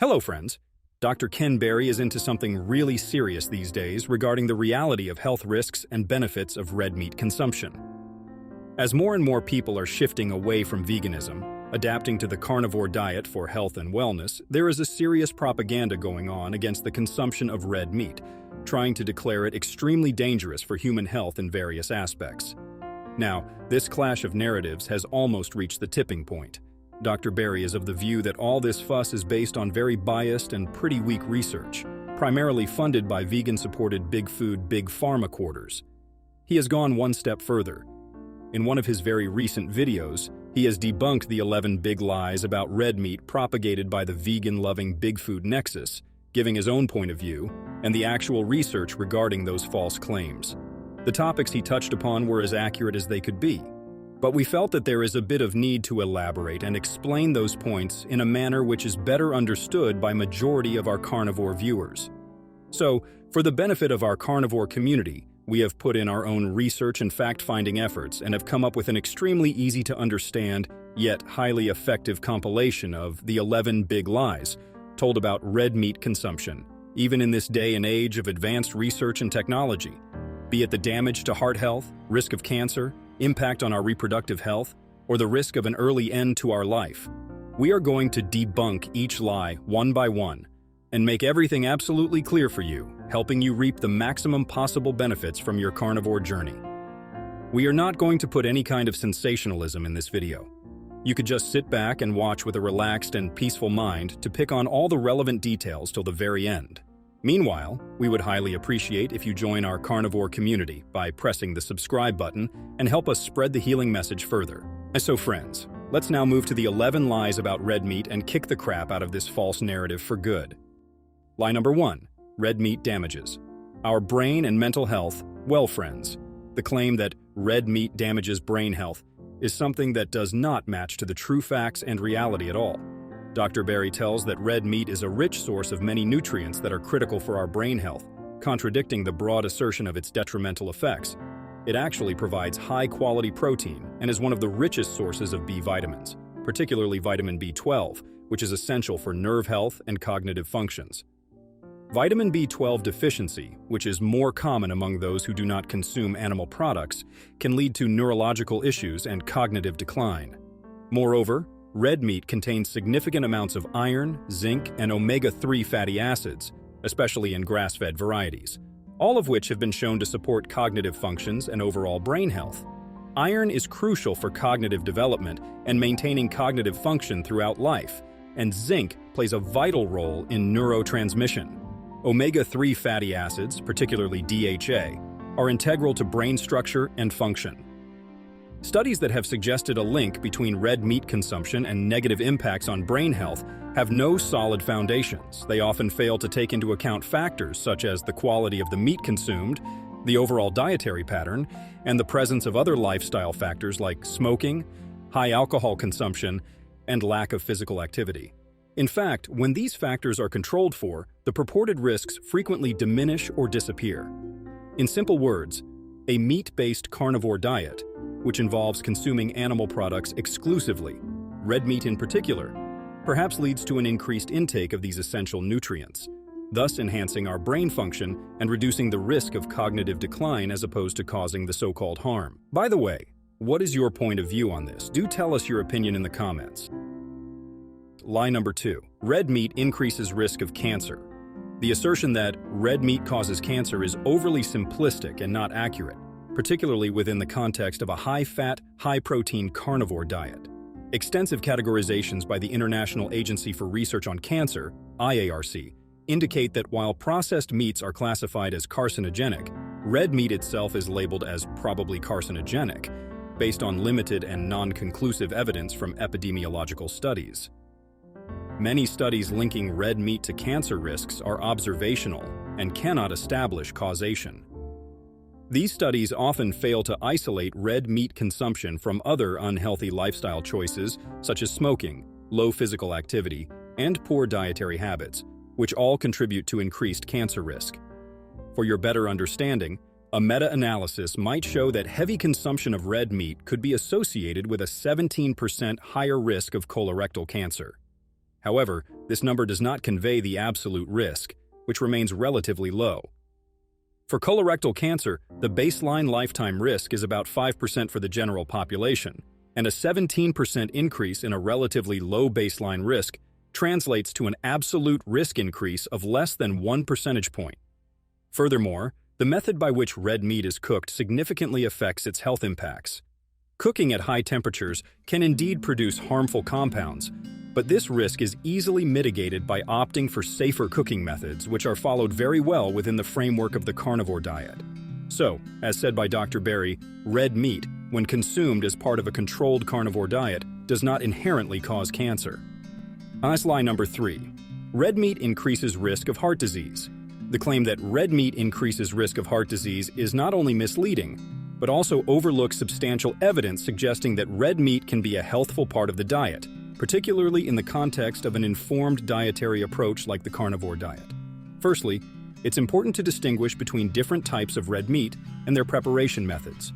Hello, friends. Dr. Ken Berry is into something really serious these days regarding the reality of health risks and benefits of red meat consumption. As more and more people are shifting away from veganism, adapting to the carnivore diet for health and wellness, there is a serious propaganda going on against the consumption of red meat, trying to declare it extremely dangerous for human health in various aspects. Now, this clash of narratives has almost reached the tipping point. Dr. Berry is of the view that all this fuss is based on very biased and pretty weak research, primarily funded by vegan-supported big food, big pharma quarters. He has gone one step further. In one of his very recent videos, he has debunked the 11 big lies about red meat propagated by the vegan-loving big food nexus, giving his own point of view and the actual research regarding those false claims. The topics he touched upon were as accurate as they could be. But we felt that there is a bit of need to elaborate and explain those points in a manner which is better understood by majority of our carnivore viewers. So, for the benefit of our carnivore community, we have put in our own research and fact-finding efforts and have come up with an extremely easy-to-understand, yet highly effective compilation of the 11 big lies told about red meat consumption, even in this day and age of advanced research and technology, be it the damage to heart health, risk of cancer, impact on our reproductive health, or the risk of an early end to our life. We are going to debunk each lie one by one and make everything absolutely clear for you, helping you reap the maximum possible benefits from your carnivore journey. We are not going to put any kind of sensationalism in this video. You could just sit back and watch with a relaxed and peaceful mind to pick on all the relevant details till the very end. Meanwhile, we would highly appreciate if you join our carnivore community by pressing the subscribe button and help us spread the healing message further. And so friends, let's now move to the 11 lies about red meat and kick the crap out of this false narrative for good. Lie number 1, red meat damages our brain and mental health. Well, friends, the claim that red meat damages brain health is something that does not match to the true facts and reality at all. Dr. Berry tells that red meat is a rich source of many nutrients that are critical for our brain health, contradicting the broad assertion of its detrimental effects. It actually provides high-quality protein and is one of the richest sources of B vitamins, particularly vitamin B12, which is essential for nerve health and cognitive functions. Vitamin B12 deficiency, which is more common among those who do not consume animal products, can lead to neurological issues and cognitive decline. Moreover, red meat contains significant amounts of iron, zinc, and omega-3 fatty acids, especially in grass-fed varieties, all of which have been shown to support cognitive functions and overall brain health. Iron is crucial for cognitive development and maintaining cognitive function throughout life, and zinc plays a vital role in neurotransmission. Omega-3 fatty acids, particularly DHA, are integral to brain structure and function. Studies that have suggested a link between red meat consumption and negative impacts on brain health have no solid foundations. They often fail to take into account factors such as the quality of the meat consumed, the overall dietary pattern, and the presence of other lifestyle factors like smoking, high alcohol consumption, and lack of physical activity. In fact, when these factors are controlled for, the purported risks frequently diminish or disappear. In simple words, a meat-based carnivore diet, which involves consuming animal products exclusively, red meat in particular, perhaps leads to an increased intake of these essential nutrients, thus enhancing our brain function and reducing the risk of cognitive decline as opposed to causing the so-called harm. By the way, what is your point of view on this? Do tell us your opinion in the comments. Lie number 2, red meat increases risk of cancer. The assertion that red meat causes cancer is overly simplistic and not accurate, particularly within the context of a high-fat, high-protein carnivore diet. Extensive categorizations by the International Agency for Research on Cancer, IARC, indicate that while processed meats are classified as carcinogenic, red meat itself is labeled as probably carcinogenic, based on limited and non-conclusive evidence from epidemiological studies. Many studies linking red meat to cancer risks are observational and cannot establish causation. These studies often fail to isolate red meat consumption from other unhealthy lifestyle choices such as smoking, low physical activity, and poor dietary habits, which all contribute to increased cancer risk. For your better understanding, a meta-analysis might show that heavy consumption of red meat could be associated with a 17% higher risk of colorectal cancer. However, this number does not convey the absolute risk, which remains relatively low. For colorectal cancer, the baseline lifetime risk is about 5% for the general population, and a 17% increase in a relatively low baseline risk translates to an absolute risk increase of less than 1 percentage point. Furthermore, the method by which red meat is cooked significantly affects its health impacts. Cooking at high temperatures can indeed produce harmful compounds, but this risk is easily mitigated by opting for safer cooking methods, which are followed very well within the framework of the carnivore diet. So, as said by Dr. Berry, red meat, when consumed as part of a controlled carnivore diet, does not inherently cause cancer. Honest lie number 3. Red meat increases risk of heart disease. The claim that red meat increases risk of heart disease is not only misleading, but also overlooks substantial evidence suggesting that red meat can be a healthful part of the diet, particularly in the context of an informed dietary approach like the carnivore diet. Firstly, it's important to distinguish between different types of red meat and their preparation methods.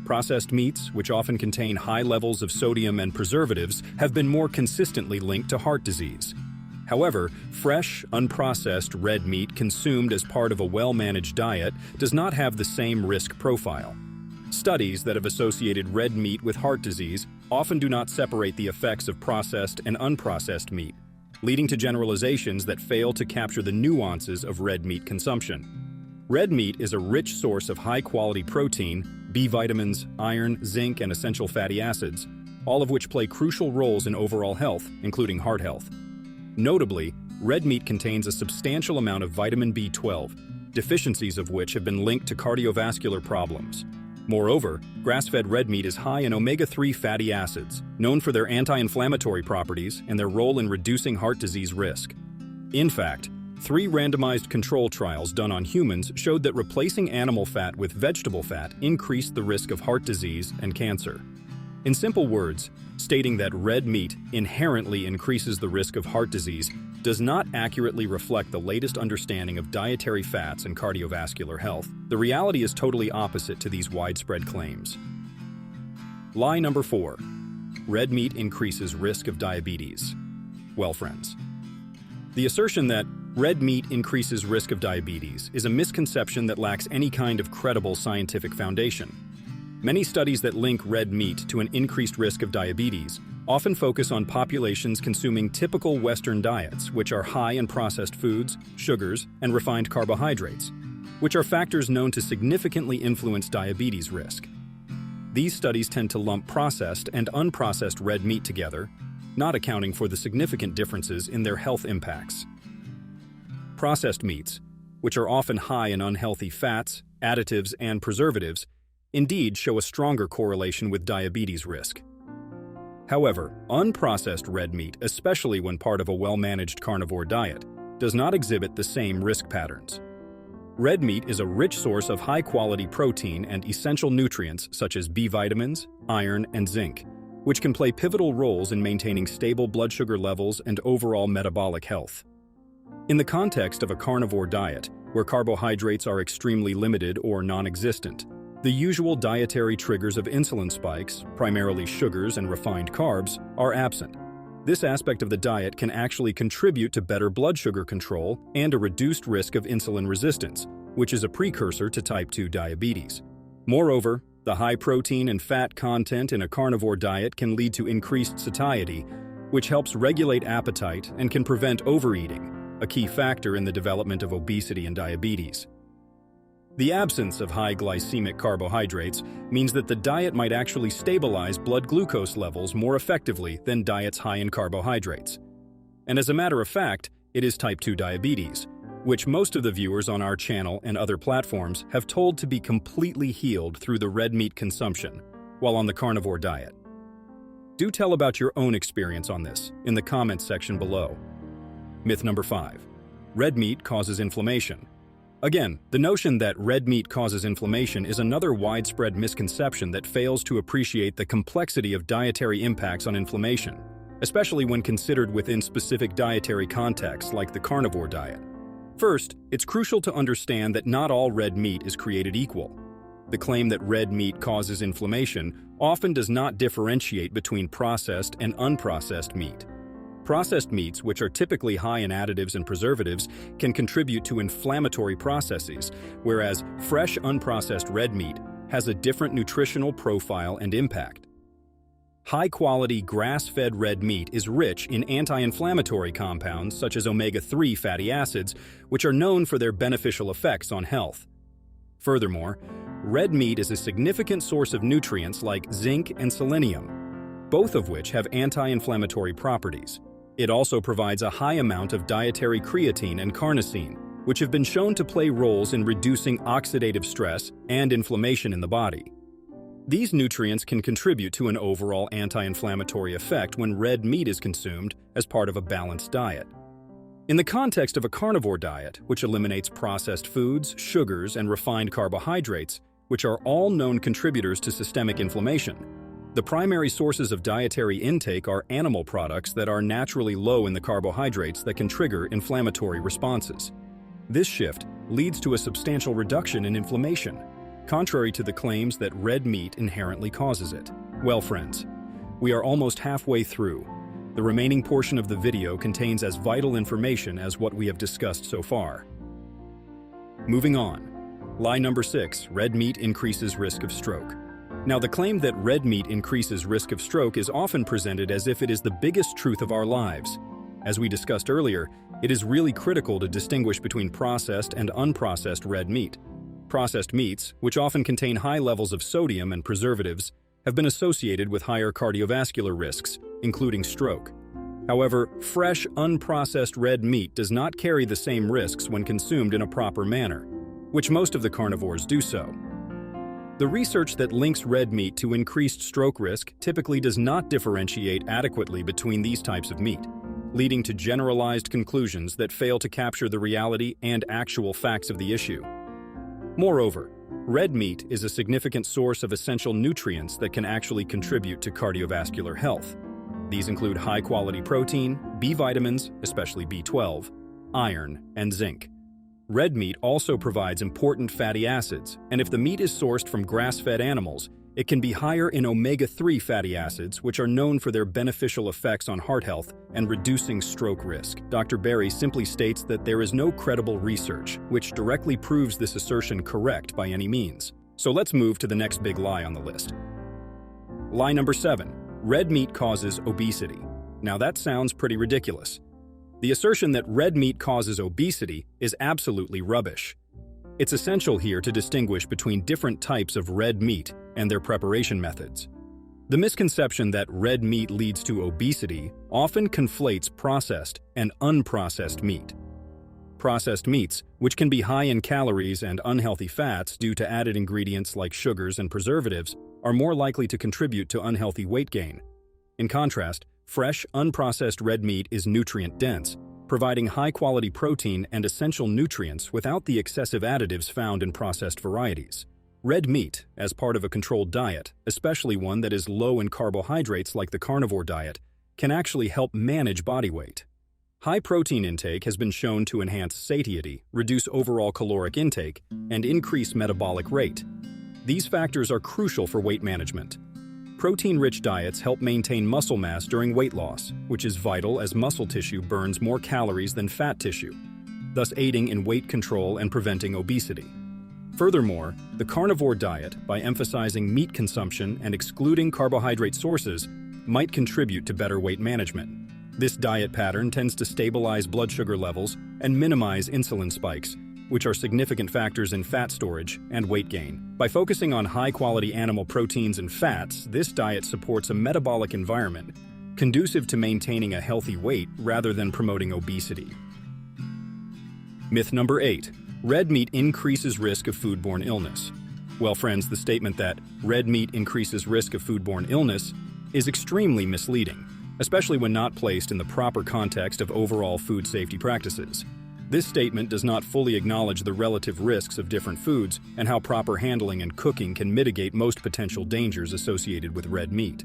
Processed meats, which often contain high levels of sodium and preservatives, have been more consistently linked to heart disease. However, fresh, unprocessed red meat consumed as part of a well-managed diet does not have the same risk profile. Studies that have associated red meat with heart disease often do not separate the effects of processed and unprocessed meat, leading to generalizations that fail to capture the nuances of red meat consumption. Red meat is a rich source of high-quality protein, B vitamins, iron, zinc, and essential fatty acids, all of which play crucial roles in overall health, including heart health. Notably, red meat contains a substantial amount of vitamin B12, deficiencies of which have been linked to cardiovascular problems. Moreover, grass-fed red meat is high in omega-3 fatty acids, known for their anti-inflammatory properties and their role in reducing heart disease risk. In fact, 3 randomized control trials done on humans showed that replacing animal fat with vegetable fat increased the risk of heart disease and cancer. In simple words, stating that red meat inherently increases the risk of heart disease does not accurately reflect the latest understanding of dietary fats and cardiovascular health. The reality is totally opposite to these widespread claims. Lie number 4. Red meat increases risk of diabetes. Well, friends, the assertion that red meat increases risk of diabetes is a misconception that lacks any kind of credible scientific foundation. Many studies that link red meat to an increased risk of diabetes often focus on populations consuming typical Western diets, which are high in processed foods, sugars, and refined carbohydrates, which are factors known to significantly influence diabetes risk. These studies tend to lump processed and unprocessed red meat together, not accounting for the significant differences in their health impacts. Processed meats, which are often high in unhealthy fats, additives, and preservatives, indeed show a stronger correlation with diabetes risk. However, unprocessed red meat, especially when part of a well-managed carnivore diet, does not exhibit the same risk patterns. Red meat is a rich source of high-quality protein and essential nutrients such as B vitamins, iron, and zinc, which can play pivotal roles in maintaining stable blood sugar levels and overall metabolic health. In the context of a carnivore diet, where carbohydrates are extremely limited or non-existent, the usual dietary triggers of insulin spikes, primarily sugars and refined carbs, are absent. This aspect of the diet can actually contribute to better blood sugar control and a reduced risk of insulin resistance, which is a precursor to type 2 diabetes. Moreover, the high protein and fat content in a carnivore diet can lead to increased satiety, which helps regulate appetite and can prevent overeating, a key factor in the development of obesity and diabetes. The absence of high glycemic carbohydrates means that the diet might actually stabilize blood glucose levels more effectively than diets high in carbohydrates. And as a matter of fact, it is type 2 diabetes, which most of the viewers on our channel and other platforms have told to be completely healed through the red meat consumption while on the carnivore diet. Do tell about your own experience on this in the comments section below. Myth number 5. Red meat causes inflammation. Again, the notion that red meat causes inflammation is another widespread misconception that fails to appreciate the complexity of dietary impacts on inflammation, especially when considered within specific dietary contexts like the carnivore diet. First, it's crucial to understand that not all red meat is created equal. The claim that red meat causes inflammation often does not differentiate between processed and unprocessed meat. Processed meats, which are typically high in additives and preservatives, can contribute to inflammatory processes, whereas fresh, unprocessed red meat has a different nutritional profile and impact. High-quality, grass-fed red meat is rich in anti-inflammatory compounds such as omega-3 fatty acids, which are known for their beneficial effects on health. Furthermore, red meat is a significant source of nutrients like zinc and selenium, both of which have anti-inflammatory properties. It also provides a high amount of dietary creatine and carnosine, which have been shown to play roles in reducing oxidative stress and inflammation in the body. These nutrients can contribute to an overall anti-inflammatory effect when red meat is consumed as part of a balanced diet. In the context of a carnivore diet, which eliminates processed foods, sugars, and refined carbohydrates, which are all known contributors to systemic inflammation, the primary sources of dietary intake are animal products that are naturally low in the carbohydrates that can trigger inflammatory responses. This shift leads to a substantial reduction in inflammation, contrary to the claims that red meat inherently causes it. Well, friends, we are almost halfway through. The remaining portion of the video contains as vital information as what we have discussed so far. Moving on. Lie number 6, red meat increases risk of stroke. Now, the claim that red meat increases risk of stroke is often presented as if it is the biggest truth of our lives. As we discussed earlier, it is really critical to distinguish between processed and unprocessed red meat. Processed meats, which often contain high levels of sodium and preservatives, have been associated with higher cardiovascular risks, including stroke. However, fresh, unprocessed red meat does not carry the same risks when consumed in a proper manner, which most of the carnivores do so. The research that links red meat to increased stroke risk typically does not differentiate adequately between these types of meat, leading to generalized conclusions that fail to capture the reality and actual facts of the issue. Moreover, red meat is a significant source of essential nutrients that can actually contribute to cardiovascular health. These include high-quality protein, B vitamins, especially B12, iron, and zinc. Red meat also provides important fatty acids, and if the meat is sourced from grass-fed animals, it can be higher in omega-3 fatty acids, which are known for their beneficial effects on heart health and reducing stroke risk. Dr. Baker simply states that there is no credible research which directly proves this assertion correct by any means. So let's move to the next big lie on the list. Lie number 7. Red meat causes obesity. Now that sounds pretty ridiculous. The assertion that red meat causes obesity is absolutely rubbish. It's essential here to distinguish between different types of red meat and their preparation methods. The misconception that red meat leads to obesity often conflates processed and unprocessed meat. Processed meats, which can be high in calories and unhealthy fats due to added ingredients like sugars and preservatives, are more likely to contribute to unhealthy weight gain. In contrast, fresh, unprocessed red meat is nutrient-dense, providing high-quality protein and essential nutrients without the excessive additives found in processed varieties. Red meat, as part of a controlled diet, especially one that is low in carbohydrates like the carnivore diet, can actually help manage body weight. High protein intake has been shown to enhance satiety, reduce overall caloric intake, and increase metabolic rate. These factors are crucial for weight management. Protein-rich diets help maintain muscle mass during weight loss, which is vital as muscle tissue burns more calories than fat tissue, thus aiding in weight control and preventing obesity. Furthermore, the carnivore diet, by emphasizing meat consumption and excluding carbohydrate sources, might contribute to better weight management. This diet pattern tends to stabilize blood sugar levels and minimize insulin spikes, which are significant factors in fat storage and weight gain. By focusing on high-quality animal proteins and fats, this diet supports a metabolic environment conducive to maintaining a healthy weight rather than promoting obesity. Myth number 8. Red meat increases risk of foodborne illness. Well, friends, the statement that red meat increases risk of foodborne illness is extremely misleading, especially when not placed in the proper context of overall food safety practices. This statement does not fully acknowledge the relative risks of different foods and how proper handling and cooking can mitigate most potential dangers associated with red meat.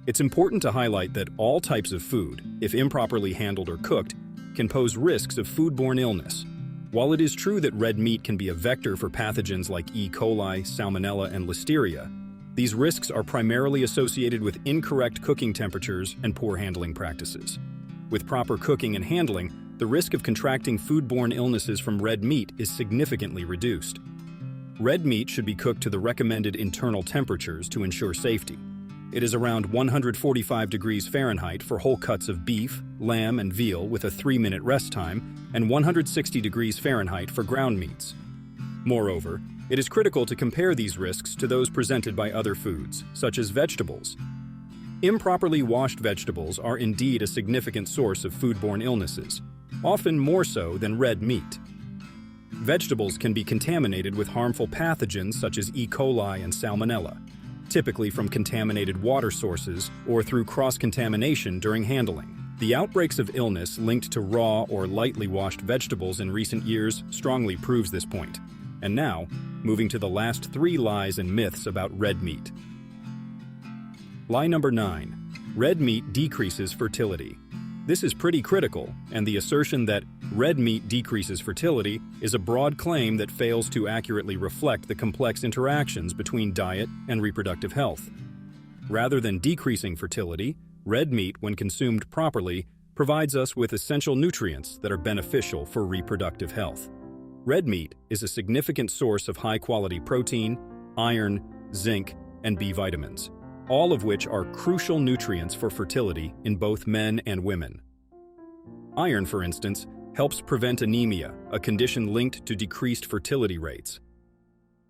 It's important to highlight that all types of food, if improperly handled or cooked, can pose risks of foodborne illness. While it is true that red meat can be a vector for pathogens like E. coli, Salmonella, and Listeria, These risks are primarily associated with incorrect cooking temperatures and poor handling practices. With proper cooking and handling, the risk of contracting foodborne illnesses from red meat is significantly reduced. Red meat should be cooked to the recommended internal temperatures to ensure safety. It is around 145 degrees Fahrenheit for whole cuts of beef, lamb, and veal with a 3-minute rest time, and 160 degrees Fahrenheit for ground meats. Moreover, it is critical to compare these risks to those presented by other foods, such as vegetables. Improperly washed vegetables are indeed a significant source of foodborne illnesses, often more so than red meat. Vegetables can be contaminated with harmful pathogens such as E. coli and Salmonella, typically from contaminated water sources or through cross-contamination during handling. The outbreaks of illness linked to raw or lightly washed vegetables in recent years strongly proves this point. And now, moving to the last 3 lies and myths about red meat. Lie number 9. Red meat decreases fertility. This is pretty critical, and the assertion that red meat decreases fertility is a broad claim that fails to accurately reflect the complex interactions between diet and reproductive health. Rather than decreasing fertility, red meat, when consumed properly, provides us with essential nutrients that are beneficial for reproductive health. Red meat is a significant source of high-quality protein, iron, zinc, and B vitamins, all of which are crucial nutrients for fertility in both men and women. Iron, for instance, helps prevent anemia, a condition linked to decreased fertility rates.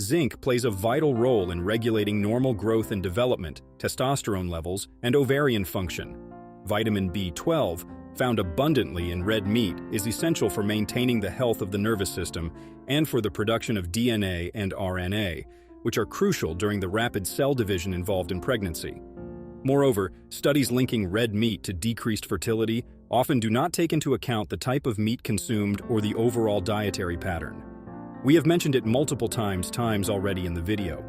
Zinc plays a vital role in regulating normal growth and development, testosterone levels, and ovarian function. Vitamin B12, found abundantly in red meat, is essential for maintaining the health of the nervous system and for the production of DNA and RNA, which are crucial during the rapid cell division involved in pregnancy. Moreover, studies linking red meat to decreased fertility often do not take into account the type of meat consumed or the overall dietary pattern. We have mentioned it multiple times already in the video,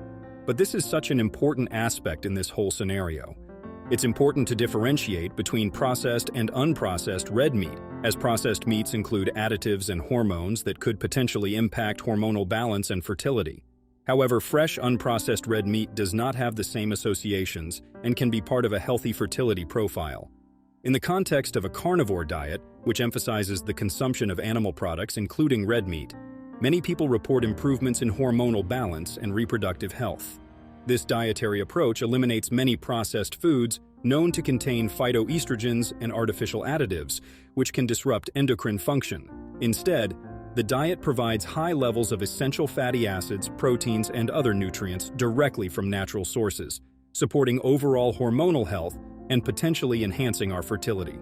but this is such an important aspect in this whole scenario. It's important to differentiate between processed and unprocessed red meat, as processed meats include additives and hormones that could potentially impact hormonal balance and fertility. However, fresh, unprocessed red meat does not have the same associations and can be part of a healthy fertility profile. In the context of a carnivore diet, which emphasizes the consumption of animal products including red meat, many people report improvements in hormonal balance and reproductive health. This dietary approach eliminates many processed foods known to contain phytoestrogens and artificial additives, which can disrupt endocrine function. Instead, the diet provides high levels of essential fatty acids, proteins, and other nutrients directly from natural sources, supporting overall hormonal health and potentially enhancing our fertility.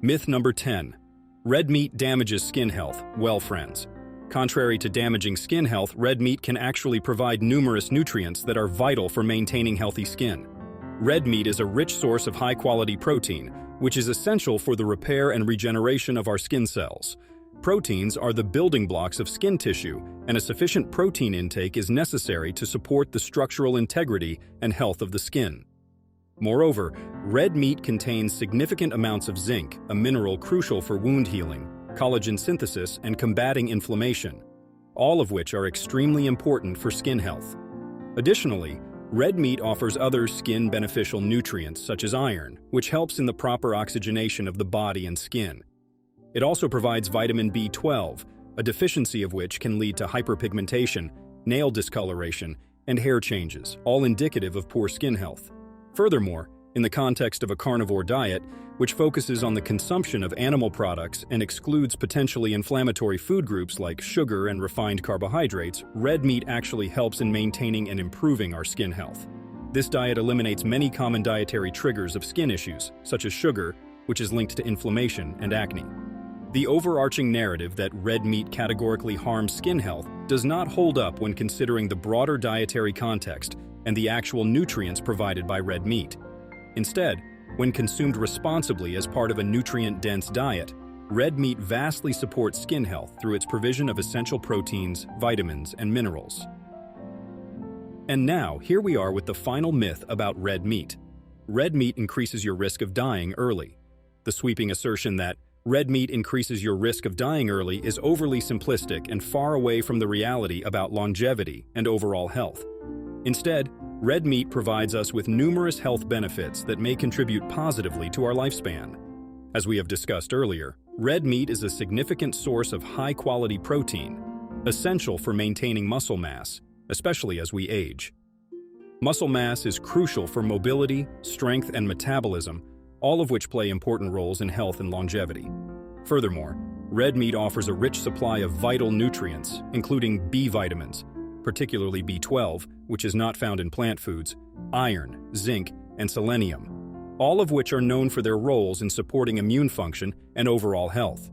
Myth number 10. Red meat damages skin health. Well, friends, contrary to damaging skin health, red meat can actually provide numerous nutrients that are vital for maintaining healthy skin. Red meat is a rich source of high-quality protein, which is essential for the repair and regeneration of our skin cells. Proteins are the building blocks of skin tissue, and a sufficient protein intake is necessary to support the structural integrity and health of the skin. Moreover, red meat contains significant amounts of zinc, a mineral crucial for wound healing, collagen synthesis, and combating inflammation, all of which are extremely important for skin health. Additionally, red meat offers other skin-beneficial nutrients such as iron, which helps in the proper oxygenation of the body and skin. It also provides vitamin B12, a deficiency of which can lead to hyperpigmentation, nail discoloration, and hair changes, all indicative of poor skin health. Furthermore, in the context of a carnivore diet, which focuses on the consumption of animal products and excludes potentially inflammatory food groups like sugar and refined carbohydrates, red meat actually helps in maintaining and improving our skin health. This diet eliminates many common dietary triggers of skin issues, such as sugar, which is linked to inflammation and acne. The overarching narrative that red meat categorically harms skin health does not hold up when considering the broader dietary context and the actual nutrients provided by red meat. Instead, when consumed responsibly as part of a nutrient-dense diet, red meat vastly supports skin health through its provision of essential proteins, vitamins, and minerals. And now, here we are with the final myth about red meat. Red meat increases your risk of dying early. The sweeping assertion that red meat increases your risk of dying early is overly simplistic and far away from the reality about longevity and overall health. Instead, red meat provides us with numerous health benefits that may contribute positively to our lifespan. As we have discussed earlier, red meat is a significant source of high-quality protein, essential for maintaining muscle mass, especially as we age. Muscle mass is crucial for mobility, strength, and metabolism, all of which play important roles in health and longevity. Furthermore, red meat offers a rich supply of vital nutrients, including B vitamins, particularly B12, which is not found in plant foods, iron, zinc, and selenium, all of which are known for their roles in supporting immune function and overall health.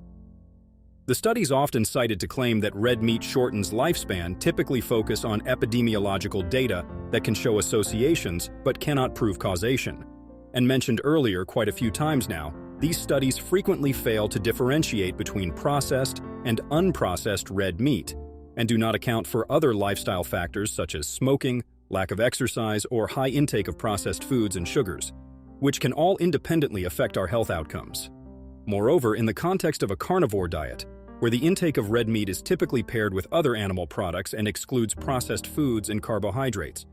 The studies often cited to claim that red meat shortens lifespan typically focus on epidemiological data that can show associations but cannot prove causation. And mentioned earlier quite a few times now, these studies frequently fail to differentiate between processed and unprocessed red meat, and do not account for other lifestyle factors such as smoking, lack of exercise, or high intake of processed foods and sugars, which can all independently affect our health outcomes. Moreover, in the context of a carnivore diet, where the intake of red meat is typically paired with other animal products and excludes processed foods and carbohydrates,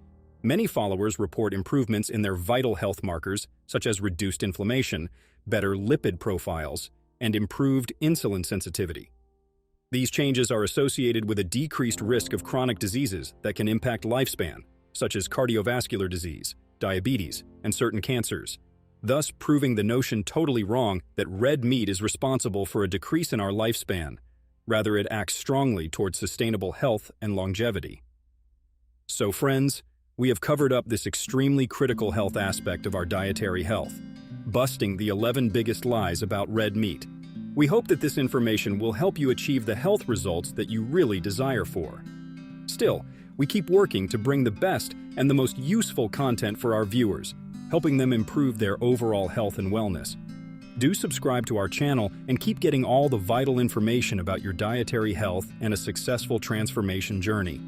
many followers report improvements in their vital health markers such as reduced inflammation, better lipid profiles, and improved insulin sensitivity. These changes are associated with a decreased risk of chronic diseases that can impact lifespan, such as cardiovascular disease, diabetes, and certain cancers, thus proving the notion totally wrong that red meat is responsible for a decrease in our lifespan. Rather, it acts strongly towards sustainable health and longevity. So friends, we have covered up this extremely critical health aspect of our dietary health, busting the 11 biggest lies about red meat. We hope that this information will help you achieve the health results that you really desire for. Still, we keep working to bring the best and the most useful content for our viewers, helping them improve their overall health and wellness. Do subscribe to our channel and keep getting all the vital information about your dietary health and a successful transformation journey.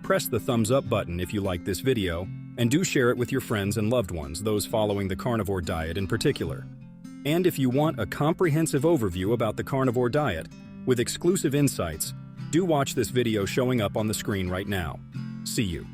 Press the thumbs up button if you like this video, and do share it with your friends and loved ones, those following the carnivore diet in particular. And if you want a comprehensive overview about the carnivore diet, with exclusive insights, do watch this video showing up on the screen right now. See you.